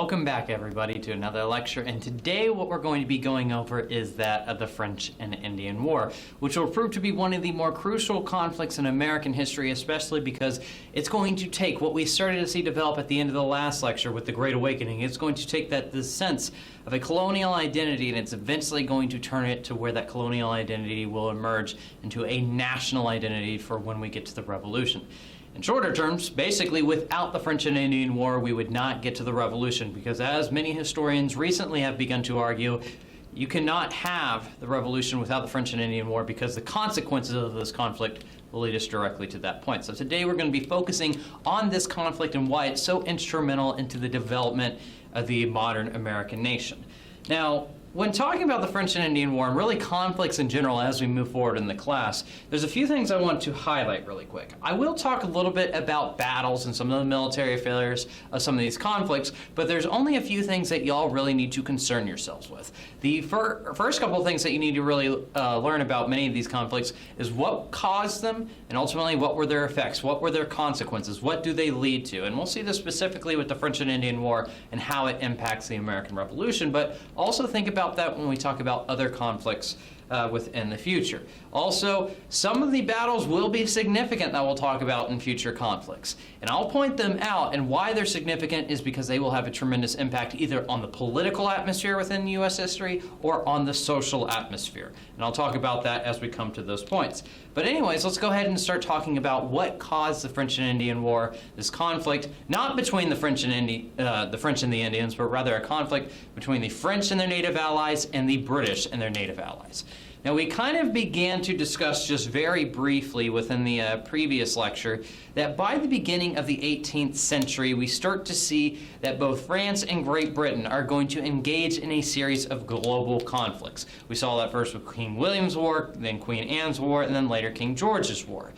Welcome back, everybody, to another lecture, and today what we're going to be going over is that of the French and Indian War, which will prove to be one of the more crucial conflicts in American history, especially because it's going to take what we started to see develop at the end of the last lecture with the Great Awakening. It's going to take this sense of a colonial identity, and it's eventually going to turn it to where that colonial identity will emerge into a national identity for when we get to the Revolution. In shorter terms, basically without the French and Indian War, we would not get to the Revolution because, as many historians recently have begun to argue, you cannot have the Revolution without the French and Indian War because the consequences of this conflict will lead us directly to that point. So today we're going to be focusing on this conflict and why it's so instrumental into the development of the modern American nation. Now, when talking about the French and Indian War, and really conflicts in general as we move forward in the class, there's a few things I want to highlight really quick. I will talk a little bit about battles and some of the military failures of some of these conflicts, but there's only a few things that y'all really need to concern yourselves with. The first couple of things that you need to really learn about many of these conflicts is what caused them, and ultimately what were their effects, what were their consequences, what do they lead to. And we'll see this specifically with the French and Indian War and how it impacts the American Revolution, but also think about that when we talk about other conflicts within the future. Also, some of the battles will be significant that we'll talk about in future conflicts. And I'll point them out, and why they're significant is because they will have a tremendous impact either on the political atmosphere within U.S. history or on the social atmosphere. And I'll talk about that as we come to those points. But anyways, let's go ahead and start talking about what caused the French and Indian War, this conflict, not between the French and the Indians, but rather a conflict between the French and their native allies and the British and their native allies. Now, we kind of began to discuss just very briefly within the previous lecture that by the beginning of the 18th century, we start to see that both France and Great Britain are going to engage in a series of global conflicts. We saw that first with King William's War, then Queen Anne's War, and then later King George's War.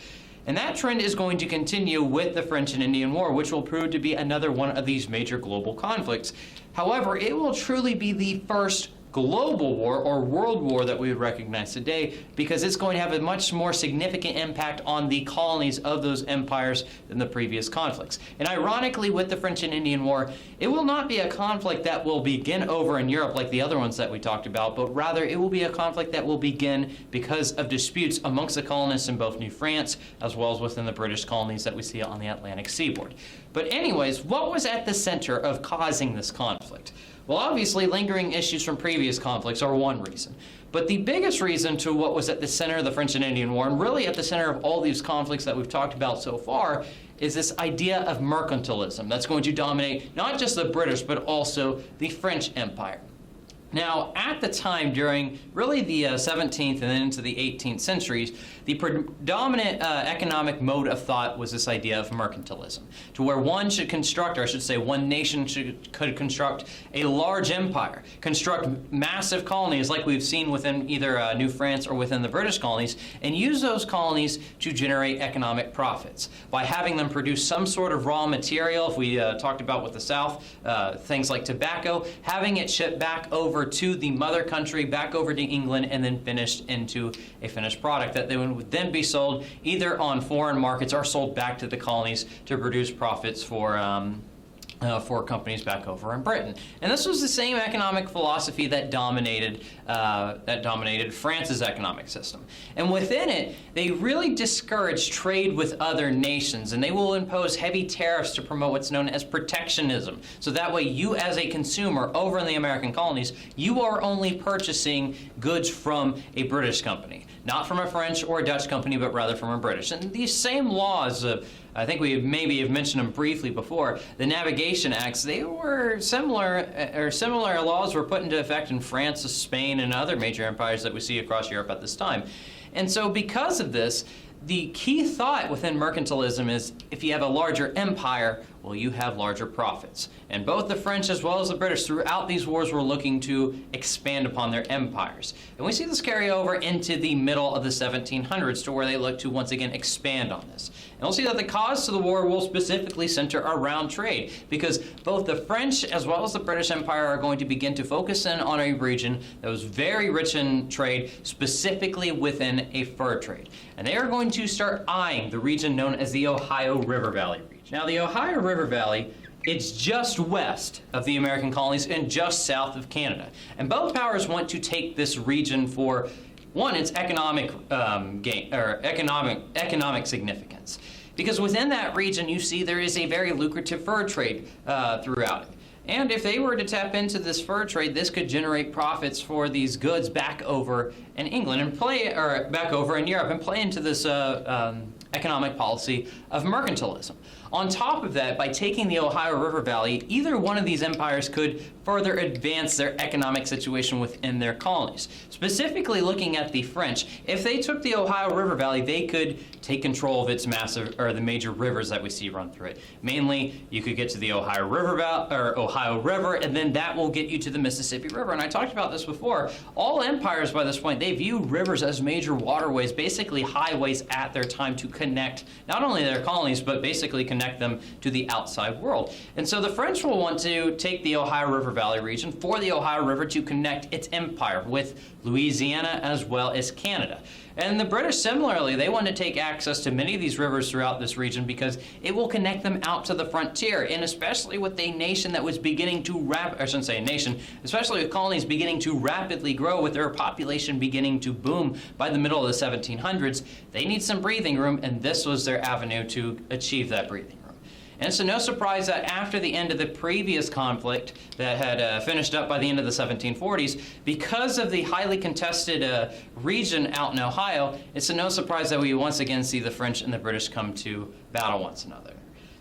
And that trend is going to continue with the French and Indian War, which will prove to be another one of these major global conflicts. However, it will truly be the first global war or world war that we would recognize today because it's going to have a much more significant impact on the colonies of those empires than the previous conflicts. And ironically, with the French and Indian War, it will not be a conflict that will begin over in Europe like the other ones that we talked about, but rather it will be a conflict that will begin because of disputes amongst the colonists in both New France as well as within the British colonies that we see on the Atlantic seaboard. But anyways, what was at the center of causing this conflict? Well, obviously, lingering issues from previous conflicts are one reason. But the biggest reason to what was at the center of the French and Indian War, and really at the center of all these conflicts that we've talked about so far, is this idea of mercantilism that's going to dominate not just the British, but also the French Empire. Now, at the time, during really the 17th and then into the 18th centuries, the predominant economic mode of thought was this idea of mercantilism, to where one should construct, or I should say one nation could construct a large empire, construct massive colonies like we've seen within either New France or within the British colonies, and use those colonies to generate economic profits by having them produce some sort of raw material. If we talked about with the South, things like tobacco, having it shipped back over to the mother country, back over to England, and then finished into a finished product that they would then be sold either on foreign markets or sold back to the colonies to produce profits for companies back over in Britain. And this was the same economic philosophy that dominated France's economic system. And within it, they really discouraged trade with other nations, and they will impose heavy tariffs to promote what's known as protectionism. So that way, you as a consumer over in the American colonies, you are only purchasing goods from a British company, not from a French or a Dutch company, but rather from a British. And these same laws, I think we maybe have mentioned them briefly before, the Navigation Acts, they were similar laws were put into effect in France, Spain, and other major empires that we see across Europe at this time. And so because of this, the key thought within mercantilism is if you have a larger empire, well, you have larger profits. And both the French as well as the British throughout these wars were looking to expand upon their empires. And we see this carry over into the middle of the 1700s to where they look to once again expand on this. And we'll see that the cause to the war will specifically center around trade because both the French as well as the British Empire are going to begin to focus in on a region that was very rich in trade, specifically within a fur trade. And they are going to start eyeing the region known as the Ohio River Valley region. Now, the Ohio River Valley It's just west of the American colonies and just south of Canada. And both powers want to take this region for, one, its economic gain, or economic significance. Because within that region, you see there is a very lucrative fur trade throughout it. And if they were to tap into this fur trade, this could generate profits for these goods back over in England and back over in Europe and play into this economic policy of mercantilism. On top of that, by taking the Ohio River Valley, either one of these empires could further advance their economic situation within their colonies. Specifically looking at the French, if they took the Ohio River Valley, they could take control of its the major rivers that we see run through it. Mainly, you could get to the Ohio River, and then that will get you to the Mississippi River. And I talked about this before. All empires by this point, they view rivers as major waterways, basically highways at their time to connect not only their colonies, but basically connect them to the outside world. And so the French will want to take the Ohio River Valley region for the Ohio River to connect its empire with Louisiana as well as Canada. And the British, similarly, they want to take access to many of these rivers throughout this region because it will connect them out to the frontier, and especially with a nation that was beginning to especially with colonies beginning to rapidly grow, with their population beginning to boom by the middle of the 1700s, they need some breathing room, and this was their avenue to achieve that breathing room. And so no surprise that after the end of the previous conflict that had finished up by the end of the 1740s, because of the highly contested region out in Ohio, it's no surprise that we once again see the French and the British come to battle once another.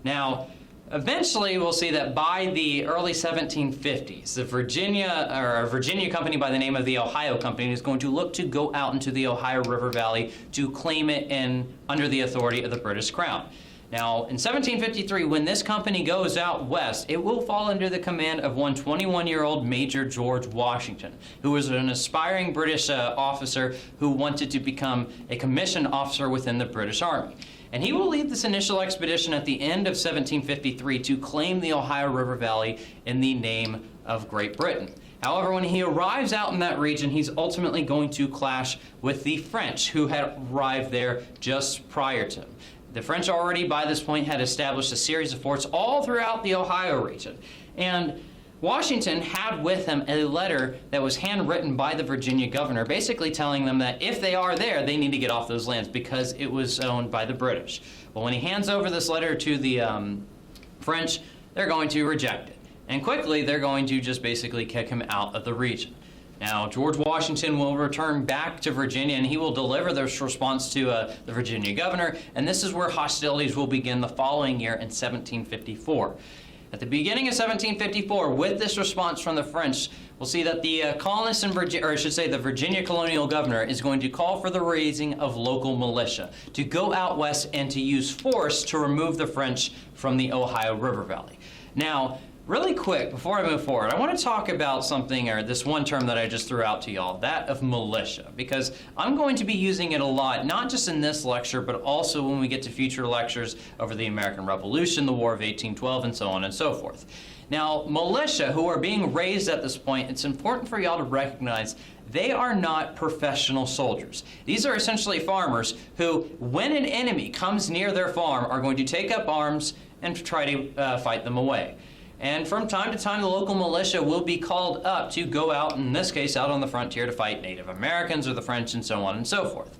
Now, eventually we'll see that by the early 1750s, the Virginia company by the name of the Ohio Company is going to look to go out into the Ohio River Valley to claim it under the authority of the British Crown. Now, in 1753, when this company goes out west, it will fall under the command of one 21-year-old Major George Washington, who was an aspiring British officer who wanted to become a commissioned officer within the British Army. And he will lead this initial expedition at the end of 1753 to claim the Ohio River Valley in the name of Great Britain. However, when he arrives out in that region, he's ultimately going to clash with the French, who had arrived there just prior to him. The French already, by this point, had established a series of forts all throughout the Ohio region. And Washington had with him a letter that was handwritten by the Virginia governor, basically telling them that if they are there, they need to get off those lands because it was owned by the British. But when he hands over this letter to the French, they're going to reject it. And quickly, they're going to just basically kick him out of the region. Now, George Washington will return back to Virginia, and he will deliver this response to the Virginia governor, and this is where hostilities will begin the following year in 1754. At the beginning of 1754, with this response from the French, we'll see that the colonists in Virginia, or I should say the Virginia colonial governor, is going to call for the raising of local militia to go out west and to use force to remove the French from the Ohio River Valley. Now, really quick, before I move forward, I want to talk about something, or this one term that I just threw out to y'all, that of militia, because I'm going to be using it a lot, not just in this lecture, but also when we get to future lectures over the American Revolution, the War of 1812, and so on and so forth. Now, militia, who are being raised at this point, it's important for y'all to recognize they are not professional soldiers. These are essentially farmers who, when an enemy comes near their farm, are going to take up arms and try to fight them away. And from time to time, the local militia will be called up to go out, in this case, out on the frontier to fight Native Americans or the French and so on and so forth.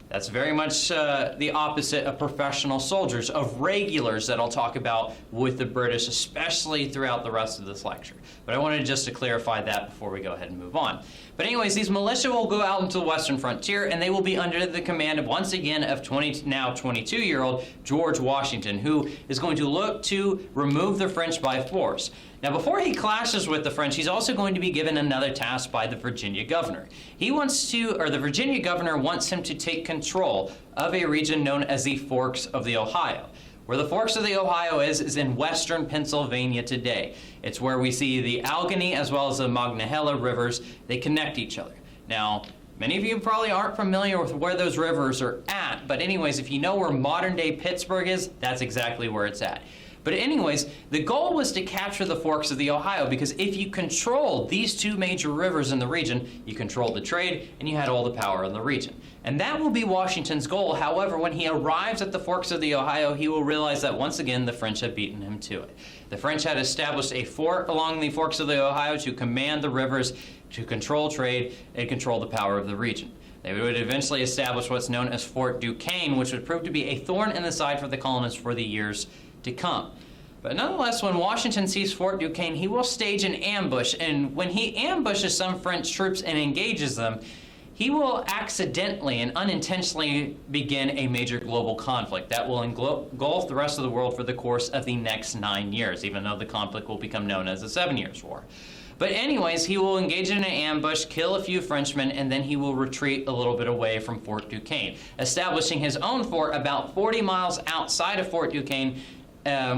That's very much the opposite of professional soldiers, of regulars that I'll talk about with the British, especially throughout the rest of this lecture. But I wanted just to clarify that before we go ahead and move on. But anyways, these militia will go out into the western frontier, and they will be under the command of, once again, of now 22-year-old George Washington, who is going to look to remove the French by force. Now, before he clashes with the French, he's also going to be given another task by the Virginia governor. The Virginia governor wants him to take control of a region known as the Forks of the Ohio. Where the Forks of the Ohio is in western Pennsylvania today. It's where we see the Albany as well as the Monongahela rivers. They connect each other. Now, many of you probably aren't familiar with where those rivers are at, but anyways, if you know where modern-day Pittsburgh is, that's exactly where it's at. But anyways, the goal was to capture the forks of the Ohio, because if you controlled these two major rivers in the region, you controlled the trade and you had all the power in the region. And that will be Washington's goal. However, when he arrives at the forks of the Ohio, he will realize that once again the French have beaten him to it. The French had established a fort along the forks of the Ohio to command the rivers, to control trade, and control the power of the region. They would eventually establish what's known as Fort Duquesne, which would prove to be a thorn in the side for the colonists for the years to come. But nonetheless, when Washington sees Fort Duquesne, he will stage an ambush, and when he ambushes some French troops and engages them, he will accidentally and unintentionally begin a major global conflict that will engulf the rest of the world for the course of the next 9 years, even though the conflict will become known as the 7 Years' War. But anyways, he will engage in an ambush, kill a few Frenchmen, and then he will retreat a little bit away from Fort Duquesne, establishing his own fort about 40 miles outside of Fort Duquesne,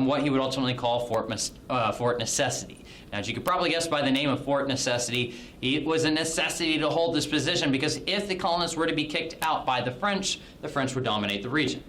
what he would ultimately call Fort Necessity. Now, as you could probably guess by the name of Fort Necessity, it was a necessity to hold this position, because if the colonists were to be kicked out by the French would dominate the region.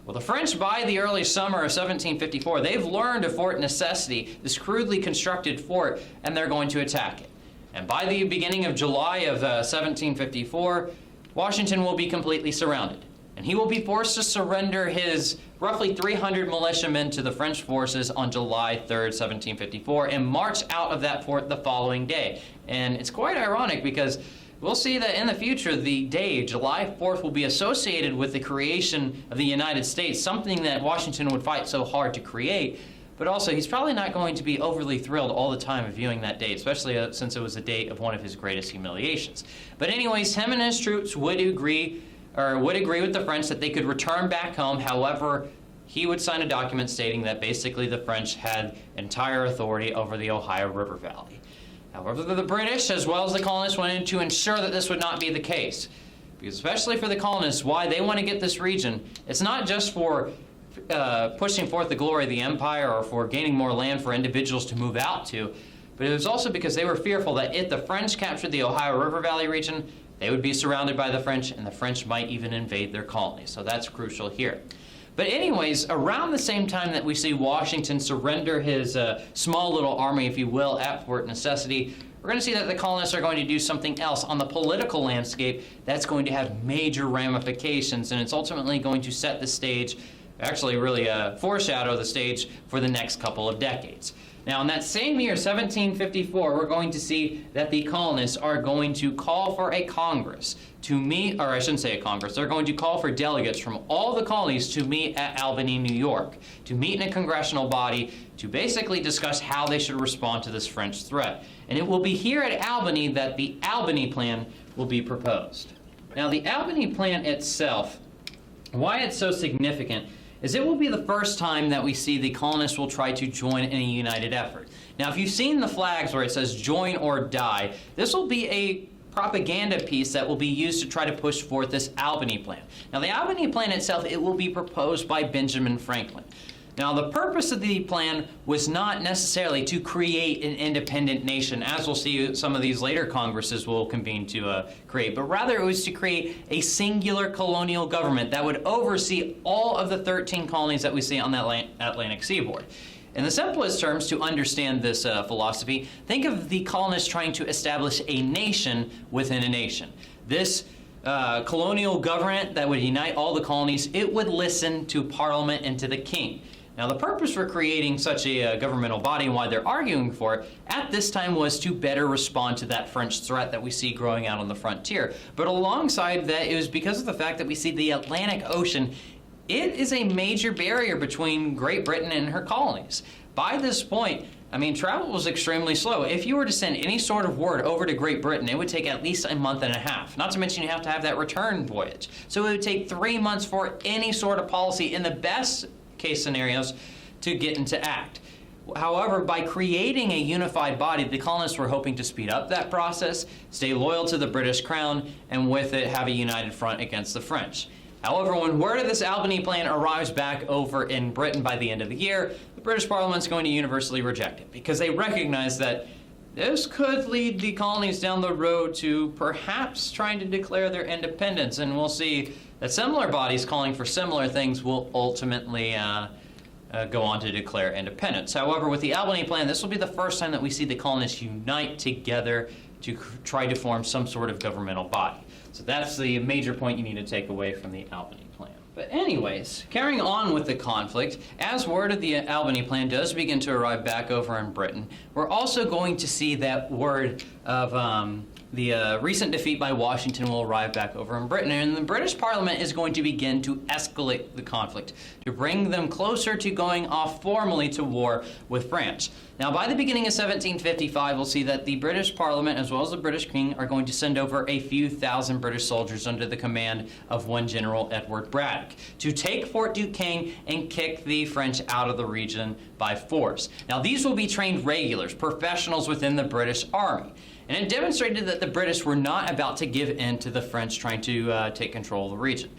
Well, the French, by the early summer of 1754, they've learned of Fort Necessity, this crudely constructed fort, and they're going to attack it. And by the beginning of July of 1754, Washington will be completely surrounded. And he will be forced to surrender his roughly 300 militiamen to the French forces on July 3rd, 1754, and march out of that fort the following day. And it's quite ironic, because we'll see that in the future, the day, July 4th, will be associated with the creation of the United States, something that Washington would fight so hard to create. But also, he's probably not going to be overly thrilled all the time of viewing that date, especially since it was the date of one of his greatest humiliations. But anyways, him and his troops would agree with the French that they could return back home. However, he would sign a document stating that basically the French had entire authority over the Ohio River Valley. However, the British, as well as the colonists, wanted to ensure that this would not be the case. Because especially for the colonists, why they want to get this region, it's not just for pushing forth the glory of the empire or for gaining more land for individuals to move out to, but it was also because they were fearful that if the French captured the Ohio River Valley region, they would be surrounded by the French, and the French might even invade their colonies. So that's crucial here. But anyways, around the same time that we see Washington surrender his small little army, if you will, at Fort Necessity, we're going to see that the colonists are going to do something else on the political landscape that's going to have major ramifications, and it's ultimately going to set the stage, actually really foreshadow the stage for the next couple of decades. Now, in that same year, 1754, we're going to see that the colonists are going to call for a Congress to meet, or I shouldn't say a Congress, they're going to call for delegates from all the colonies to meet at Albany, New York, to meet in a congressional body to basically discuss how they should respond to this French threat. And it will be here at Albany that the Albany Plan will be proposed. Now, the Albany Plan itself, why it's so significant is it will be the first time that we see the colonists will try to join in a united effort. Now, if you've seen the flags where it says join or die, this will be a propaganda piece that will be used to try to push forth this Albany Plan. Now, the Albany Plan itself, it will be proposed by Benjamin Franklin. Now, the purpose of the plan was not necessarily to create an independent nation, as we'll see some of these later Congresses will convene to create, but rather it was to create a singular colonial government that would oversee all of the 13 colonies that we see on the Atlantic seaboard. In the simplest terms, to understand this philosophy, think of the colonists trying to establish a nation within a nation. This colonial government that would unite all the colonies, it would listen to Parliament and to the king. Now, the purpose for creating such a governmental body and why they're arguing for it at this time was to better respond to that French threat that we see growing out on the frontier. But alongside that, it was because of the fact that we see the Atlantic Ocean. It is a major barrier between Great Britain and her colonies. By this point, I mean, travel was extremely slow. If you were to send any sort of word over to Great Britain, it would take at least a month and a half. Not to mention you have to have that return voyage. So it would take 3 months for any sort of policy, in the best case scenarios, to get into act. However, by creating a unified body, the colonists were hoping to speed up that process, stay loyal to the British crown, and with it have a united front against the French. However, when word of this Albany Plan arrives back over in Britain by the end of the year, the British Parliament's going to universally reject it, because they recognize that this could lead the colonies down the road to perhaps trying to declare their independence, and we'll see that similar bodies calling for similar things will ultimately go on to declare independence. However, with the Albany Plan, this will be the first time that we see the colonists unite together to try to form some sort of governmental body. So that's the major point you need to take away from the Albany Plan. But anyways, carrying on with the conflict, as word of the Albany Plan does begin to arrive back over in Britain, we're also going to see that word of the recent defeat by Washington will arrive back over in Britain, and the British Parliament is going to begin to escalate the conflict, to bring them closer to going off formally to war with France. Now, by the beginning of 1755, we'll see that the British Parliament, as well as the British King, are going to send over a few thousand British soldiers under the command of one General Edward Braddock to take Fort Duquesne and kick the French out of the region by force. Now, these will be trained regulars, professionals within the British Army. And it demonstrated that the British were not about to give in to the French trying to take control of the region.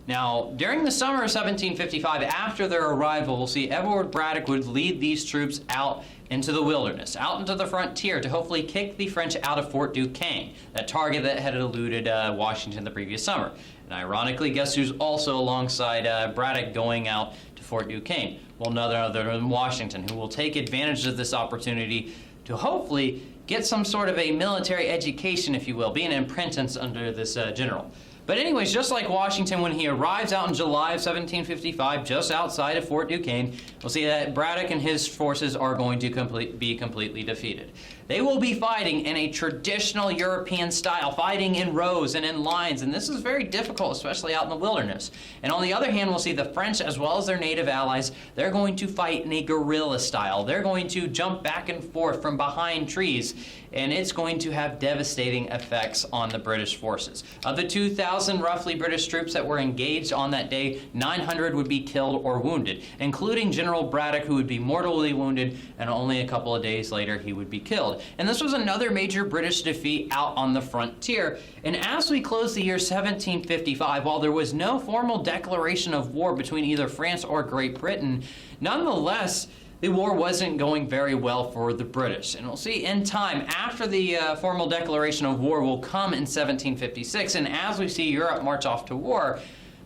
Now, during the summer of 1755, after their arrival, we'll see Edward Braddock would lead these troops out into the wilderness, out into the frontier, to hopefully kick the French out of Fort Duquesne, that target that had eluded Washington the previous summer. And ironically, guess who's also alongside Braddock going out to Fort Duquesne? Well, none other than Washington, who will take advantage of this opportunity to hopefully get some sort of a military education, if you will, be an apprentice under this general. But anyways, just like Washington, when he arrives out in July of 1755, just outside of Fort Duquesne, we'll see that Braddock and his forces are going to be completely defeated. They will be fighting in a traditional European style, fighting in rows and in lines, and this is very difficult, especially out in the wilderness. And on the other hand, we'll see the French, as well as their native allies, they're going to fight in a guerrilla style. They're going to jump back and forth from behind trees, and it's going to have devastating effects on the British forces. Of the 2,000 roughly British troops that were engaged on that day, 900 would be killed or wounded, including General Braddock, who would be mortally wounded, and only a couple of days later he would be killed. And this was another major British defeat out on the frontier. And as we close the year 1755, while there was no formal declaration of war between either France or Great Britain, nonetheless, the war wasn't going very well for the British. And we'll see in time, after the formal declaration of war will come in 1756, and as we see Europe march off to war,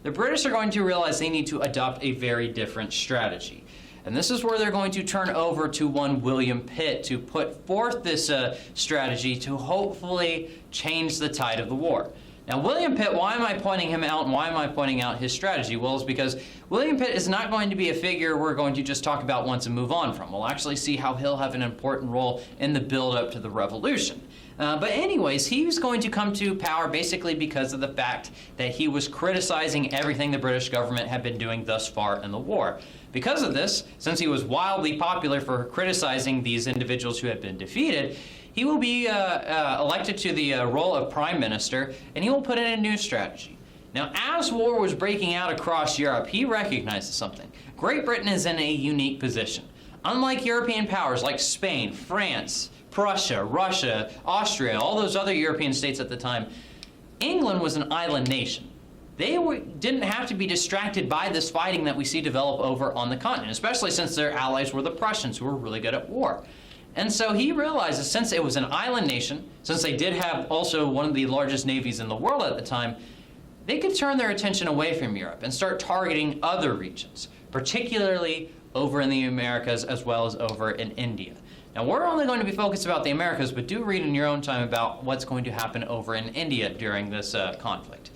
the British are going to realize they need to adopt a very different strategy. And this is where they're going to turn over to one William Pitt to put forth this strategy to hopefully change the tide of the war. Now, William Pitt, why am I pointing him out and why am I pointing out his strategy? Well, it's because William Pitt is not going to be a figure we're going to just talk about once and move on from. We'll actually see how he'll have an important role in the build-up to the Revolution. But anyways, he's going to come to power basically because of the fact that he was criticizing everything the British government had been doing thus far in the war. Because of this, since he was wildly popular for criticizing these individuals who had been defeated, he will be elected to the role of prime minister, and he will put in a new strategy. Now, as war was breaking out across Europe, he recognizes something. Great Britain is in a unique position. Unlike European powers like Spain, France, Prussia, Russia, Austria, all those other European states at the time, England was an island nation. They didn't have to be distracted by this fighting that we see develop over on the continent, especially since their allies were the Prussians, who were really good at war. And so he realizes, since it was an island nation, since they did have also one of the largest navies in the world at the time, they could turn their attention away from Europe and start targeting other regions, particularly over in the Americas as well as over in India. Now, we're only going to be focused about the Americas, but do read in your own time about what's going to happen over in India during this conflict.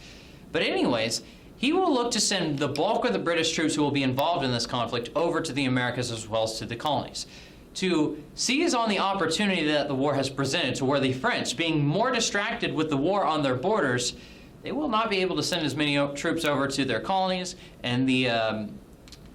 But anyways, he will look to send the bulk of the British troops who will be involved in this conflict over to the Americas as well as to the colonies, to seize on the opportunity that the war has presented, to where the French, being more distracted with the war on their borders, they will not be able to send as many troops over to their colonies, and the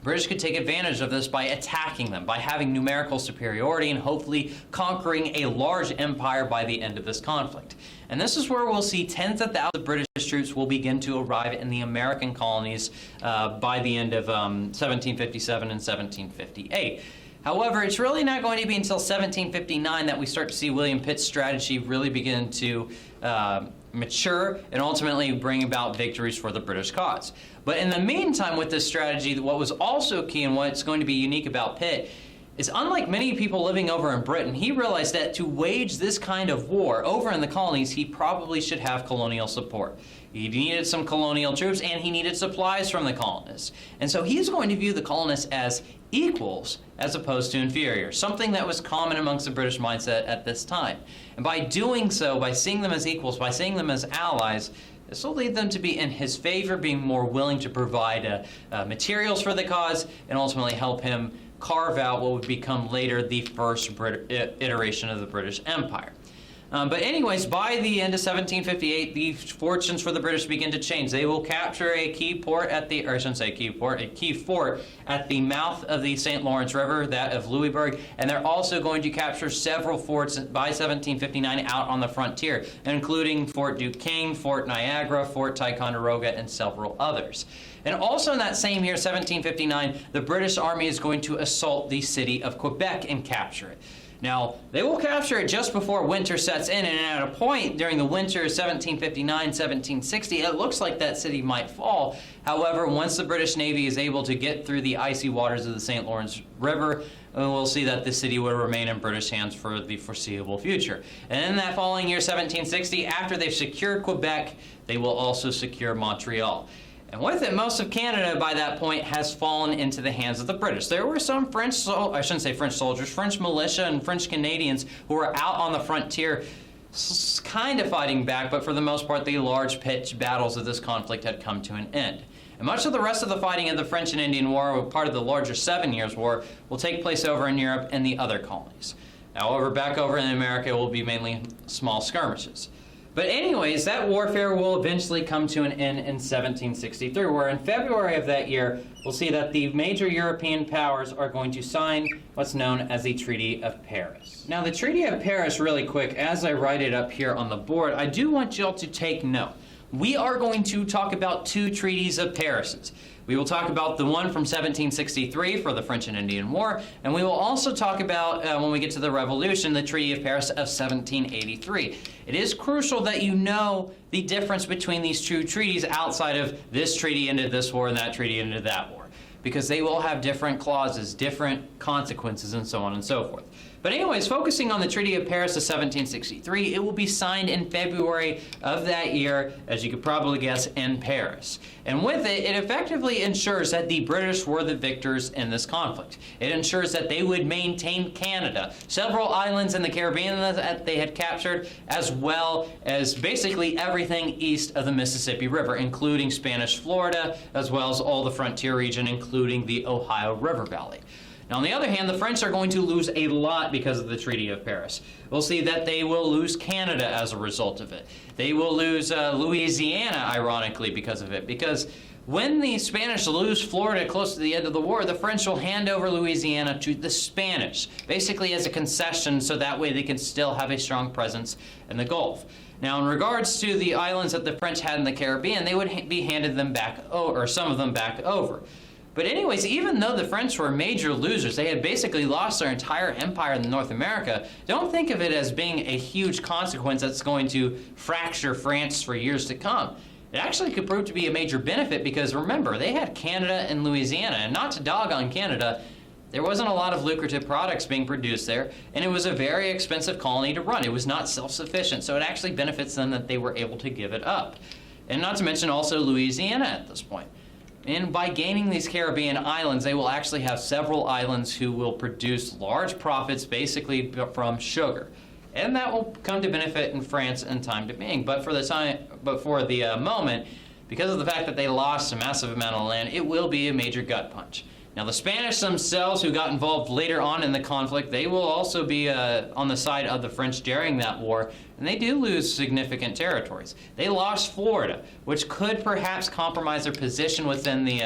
British could take advantage of this by attacking them, by having numerical superiority and hopefully conquering a large empire by the end of this conflict. And this is where we'll see tens of thousands of British troops will begin to arrive in the American colonies by the end of 1757 and 1758. However, it's really not going to be until 1759 that we start to see William Pitt's strategy really begin to mature and ultimately bring about victories for the British cause. But in the meantime, with this strategy, what was also key and what's going to be unique about Pitt is, unlike many people living over in Britain, he realized that to wage this kind of war over in the colonies, he probably should have colonial support. He needed some colonial troops, and he needed supplies from the colonists. And so he's going to view the colonists as equals as opposed to inferior, something that was common amongst the British mindset at this time. And by doing so, by seeing them as equals, by seeing them as allies, this will lead them to be in his favor, being more willing to provide materials for the cause and ultimately help him carve out what would become later the first iteration of the British Empire. But anyways, by the end of 1758, the fortunes for the British begin to change. They will capture a key port at the, or I shouldn't say key port, a key fort at the mouth of the St. Lawrence River, that of Louisburg, and they're also going to capture several forts by 1759 out on the frontier, including Fort Duquesne, Fort Niagara, Fort Ticonderoga, and several others. And also in that same year, 1759, the British Army is going to assault the city of Quebec and capture it. Now, they will capture it just before winter sets in, and at a point during the winter of 1759-1760, it looks like that city might fall. However, once the British Navy is able to get through the icy waters of the St. Lawrence River, we'll see that the city will remain in British hands for the foreseeable future. And in that following year, 1760, after they've secured Quebec, they will also secure Montreal. And with it, most of Canada by that point has fallen into the hands of the British. There were some French, I shouldn't say French soldiers, French militia and French Canadians who were out on the frontier kind of fighting back, but for the most part, the large pitched battles of this conflict had come to an end. And much of the rest of the fighting of the French and Indian War, part of the larger 7 Years' War, will take place over in Europe and the other colonies. However, back over in America, it will be mainly small skirmishes. But anyways, that warfare will eventually come to an end in 1763, where in February of that year, we'll see that the major European powers are going to sign what's known as the Treaty of Paris. Now, the Treaty of Paris, really quick, as I write it up here on the board, I do want y'all to take note. We are going to talk about two treaties of Paris. We will talk about the one from 1763 for the French and Indian War, and we will also talk about, when we get to the Revolution, the Treaty of Paris of 1783. It is crucial that you know the difference between these two treaties outside of this treaty ended this war and that treaty ended that war, because they will have different clauses, different consequences, and so on and so forth. But anyways, focusing on the Treaty of Paris of 1763, it will be signed in February of that year, as you could probably guess, in Paris. And with it, it effectively ensures that the British were the victors in this conflict. It ensures that they would maintain Canada, several islands in the Caribbean that they had captured, as well as basically everything east of the Mississippi River, including Spanish Florida, as well as all the frontier region, including the Ohio River Valley. Now, on the other hand, the French are going to lose a lot because of the Treaty of Paris. We'll see that they will lose Canada as a result of it. They will lose Louisiana, ironically, because of it. Because when the Spanish lose Florida close to the end of the war, the French will hand over Louisiana to the Spanish, basically as a concession, so that way they can still have a strong presence in the Gulf. Now, in regards to the islands that the French had in the Caribbean, they would be handed them back, or some of them back over. But anyways, even though the French were major losers, they had basically lost their entire empire in North America, don't think of it as being a huge consequence that's going to fracture France for years to come. It actually could prove to be a major benefit because, remember, they had Canada and Louisiana, and not to dog on Canada, there wasn't a lot of lucrative products being produced there, and it was a very expensive colony to run. It was not self-sufficient, so it actually benefits them that they were able to give it up. And not to mention also Louisiana at this point. And by gaining these Caribbean islands, they will actually have several islands who will produce large profits basically from sugar. And that will come to benefit in France in time to being. But for the moment, because of the fact that they lost a massive amount of land, it will be a major gut punch. Now, the Spanish themselves, who got involved later on in the conflict, they will also be on the side of the French during that war, and they do lose significant territories. They lost Florida, which could perhaps compromise their position within the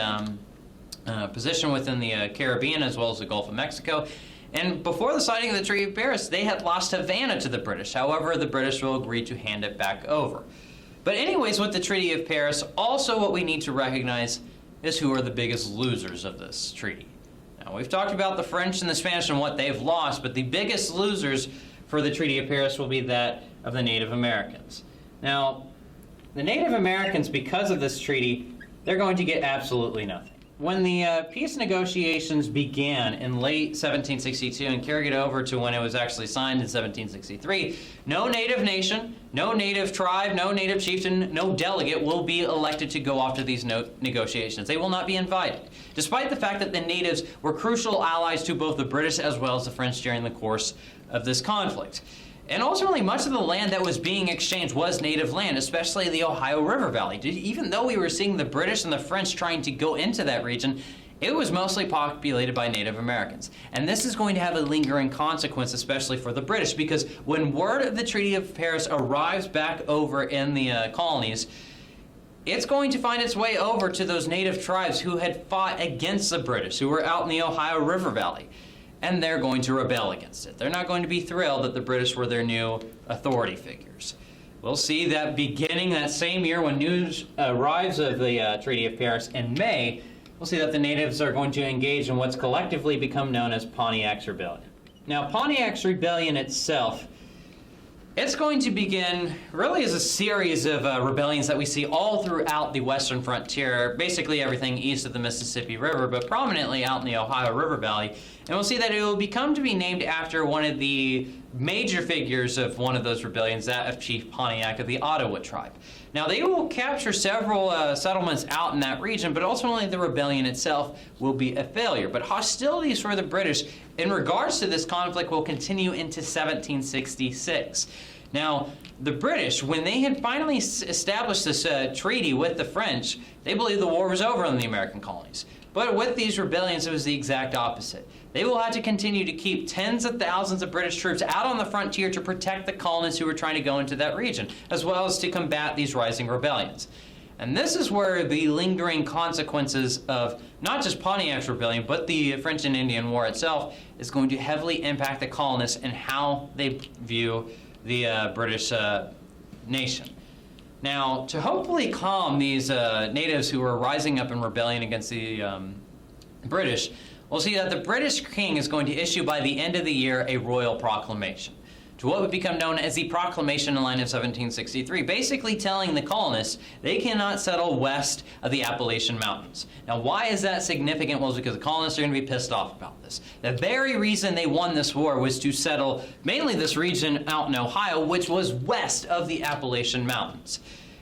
Caribbean as well as the Gulf of Mexico. And before the signing of the Treaty of Paris, they had lost Havana to the British. However, the British will agree to hand it back over. But anyways, with the Treaty of Paris, also what we need to recognize is who are the biggest losers of this treaty. Now, we've talked about the French and the Spanish and what they've lost, but the biggest losers for the Treaty of Paris will be that of the Native Americans. Now, the Native Americans, because of this treaty, they're going to get absolutely nothing. when the peace negotiations began in late 1762 and carried it over to when it was actually signed in 1763, no native nation, no native tribe, no native chieftain, no delegate will be elected to go off to these negotiations. They will not be invited, despite the fact that the natives were crucial allies to both the British as well as the French during the course of this conflict. And ultimately, much of the land that was being exchanged was native land, especially the Ohio River Valley. Even though we were seeing the British and the French trying to go into that region, it was mostly populated by Native Americans. And this is going to have a lingering consequence, especially for the British, because when word of the Treaty of Paris arrives back over in the colonies, it's going to find its way over to those native tribes who had fought against the British, who were out in the Ohio River Valley. And they're going to rebel against it. They're not going to be thrilled that the British were their new authority figures. We'll see that beginning that same year when news arrives of the Treaty of Paris in May, we'll see that the natives are going to engage in what's collectively become known as Pontiac's Rebellion. Now, Pontiac's Rebellion itself, it's going to begin really as a series of rebellions that we see all throughout the western frontier, basically everything east of the Mississippi River, but prominently out in the Ohio River Valley. And we'll see that it will become to be named after one of the major figures of one of those rebellions, that of Chief Pontiac of the Ottawa tribe. Now, they will capture several settlements out in that region, but ultimately the rebellion itself will be a failure. But hostilities for the British in regards to this conflict will continue into 1766. Now, the British, when they had finally established this treaty with the French, they believed the war was over in the American colonies. But with these rebellions, it was the exact opposite. They will have to continue to keep tens of thousands of British troops out on the frontier to protect the colonists who were trying to go into that region, as well as to combat these rising rebellions. And this is where the lingering consequences of not just Pontiac's rebellion, but the French and Indian War itself is going to heavily impact the colonists and how they view the British nation. Now, to hopefully calm these natives who are rising up in rebellion against the British, we'll see that the British king is going to issue by the end of the year a royal proclamation to what would become known as the Proclamation in Line of 1763, basically telling the colonists they cannot settle west of the Appalachian Mountains. Now, why is that significant? Well, it's because the colonists are going to be pissed off about this. The very reason they won this war was to settle mainly this region out in Ohio, which was west of the Appalachian Mountains.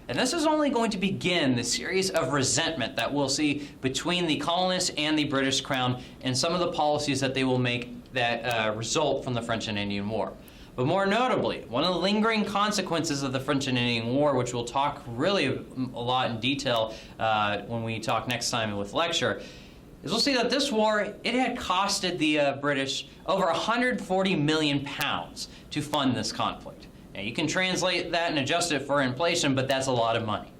And this is only going to begin the series of resentment that we'll see between the colonists and the British Crown and some of the policies that they will make that result from the French and Indian War. But more notably, one of the lingering consequences of the French and Indian War, which we'll talk really a lot in detail when we talk next time with lecture, is we'll see that this war, it had costed the British over 140 million pounds to fund this conflict. Now, you can translate that and adjust it for inflation, but that's a lot of money.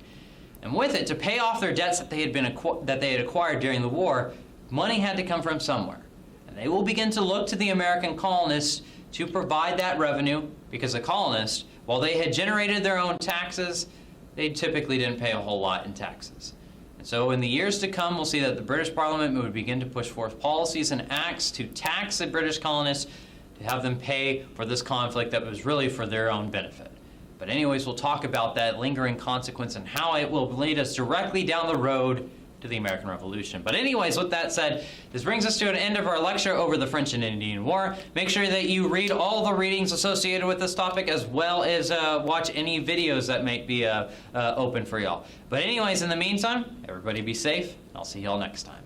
And with it, to pay off their debts that they had acquired during the war, money had to come from somewhere. And they will begin to look to the American colonists to provide that revenue, because the colonists, while they had generated their own taxes, they typically didn't pay a whole lot in taxes. And so in the years to come, we'll see that the British Parliament would begin to push forth policies and acts to tax the British colonists, to have them pay for this conflict that was really for their own benefit. But anyways, we'll talk about that lingering consequence and how it will lead us directly down the road to the American Revolution. But anyways, with that said, this brings us to an end of our lecture over the French and Indian War. Make sure that you read all the readings associated with this topic, as well as watch any videos that might be open for y'all. But anyways, in the meantime, everybody be safe, and I'll see y'all next time.